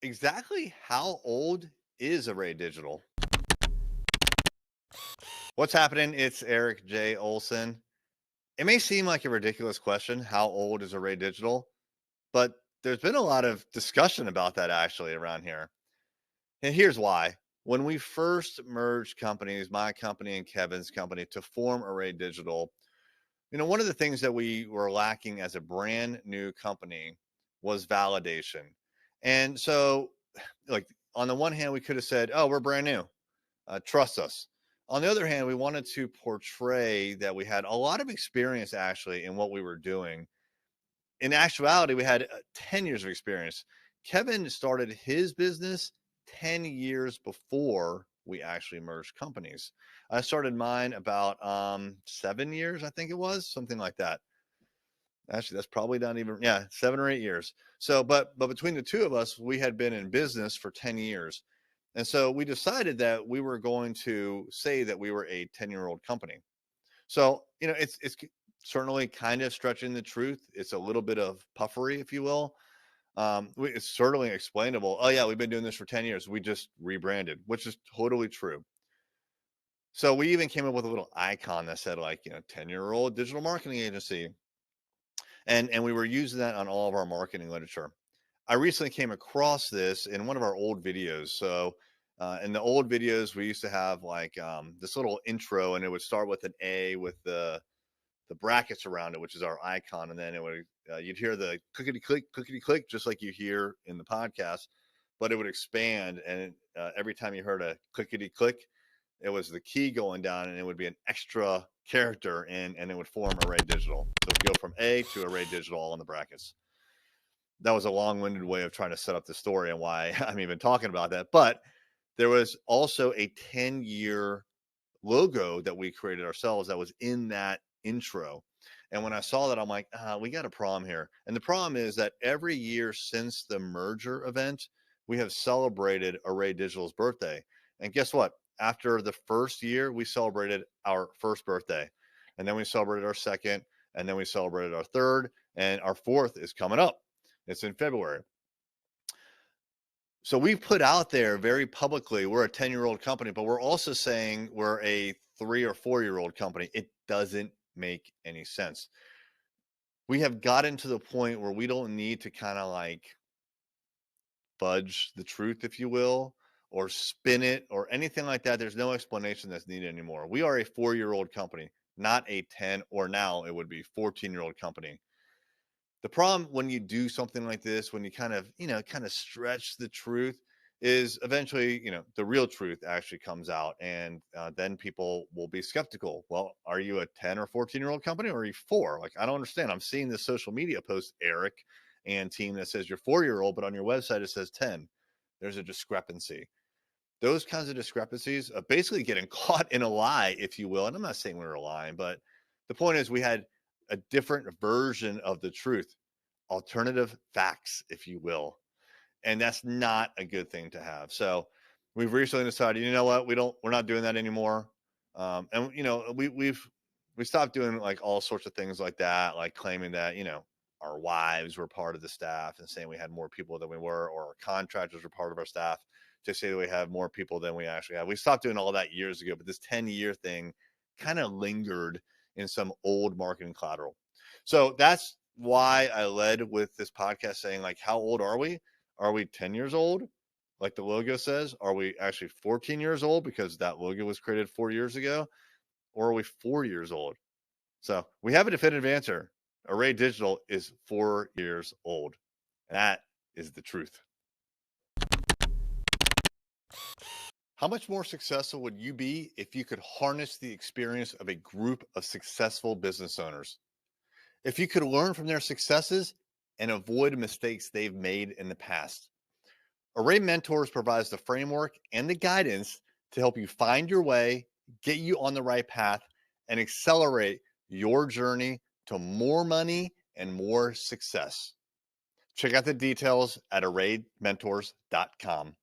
Exactly how old is Array Digital? What's happening? It's Eric J. Olson. It may seem like a ridiculous question, how old is Array Digital? But there's been a lot of discussion about that actually around here. And here's why. When we first merged companies, my company and Kevin's company, to form Array Digital, one of the things that we were lacking as a brand new company was validation. And so, like, on the one hand, we could have said, oh, we're brand new, trust us. On the other hand, we wanted to portray that we had a lot of experience actually in what we were doing. In actuality, we had 10 years of experience. Kevin started his business 10 years before we actually merged companies. I started mine about 7 years, I think it was, something like that. Actually, that's probably not even, yeah, 7 or 8 years. So, but between the two of us, we had been in business for 10 years. And so we decided that we were going to say that we were a 10-year-old company. So, it's certainly kind of stretching the truth. It's a little bit of puffery, if you will. It's certainly explainable. Oh, yeah, we've been doing this for 10 years. We just rebranded, which is totally true. So we even came up with a little icon that said, like, 10-year-old digital marketing agency. And we were using that on all of our marketing literature. I recently came across this in one of our old videos. So in the old videos, we used to have like this little intro, and it would start with an A with the brackets around it, which is our icon, and then it would you'd hear the clickety click, just like you hear in the podcast, but it would expand, and every time you heard a clickety click, it was the key going down, and it would be an extra character, and it would form Array Digital. So it would go from A to Array Digital all in the brackets. That was a long-winded way of trying to set up the story and why I'm even talking about that. But there was also a 10-year logo that we created ourselves that was in that intro. And when I saw that, I'm like, we got a problem here. And the problem is that every year since the merger event, we have celebrated Array Digital's birthday. And guess what? After the first year, we celebrated our first birthday. And then we celebrated our second. And then we celebrated our third. And our fourth is coming up. It's in February. So we've put out there very publicly, we're a 10-year-old company, but we're also saying we're a 3 or 4-year-old company. It doesn't make any sense. We have gotten to the point where we don't need to kind of like fudge the truth, if you will, or spin it or anything like that. There's no explanation that's needed anymore. We are a 4-year-old company, not a 10, or now it would be 14-year-old company. The problem when you do something like this, when you kind of, stretch the truth, is eventually, the real truth actually comes out. And then people will be skeptical. Well, are you a 10 or 14-year-old company, or are you four? Like, I don't understand. I'm seeing this social media post, Eric and team, that says you're 4-year-old, but on your website it says 10. There's a discrepancy. Those kinds of discrepancies, basically getting caught in a lie, if you will. And I'm not saying we were lying, but the point is we had a different version of the truth, alternative facts, if you will. And that's not a good thing to have. So we've recently decided, you know what, we're not doing that anymore. And we stopped doing like all sorts of things like that, like claiming that, our wives were part of the staff and saying we had more people than we were, or our contractors were part of our staff to say that we have more people than we actually have. We stopped doing all that years ago, but this 10-year thing kind of lingered in some old marketing collateral. So that's why I led with this podcast saying, like, how old are we? Are we 10 years old? Like the logo says? Are we actually 14 years old because that logo was created 4 years ago? Or are we 4 years old? So we have a definitive answer. Array Digital is 4 years old. That is the truth. How much more successful would you be if you could harness the experience of a group of successful business owners? If you could learn from their successes and avoid mistakes they've made in the past? Array Mentors provides the framework and the guidance to help you find your way, get you on the right path, and accelerate your journey to more money and more success. Check out the details at arraymentors.com.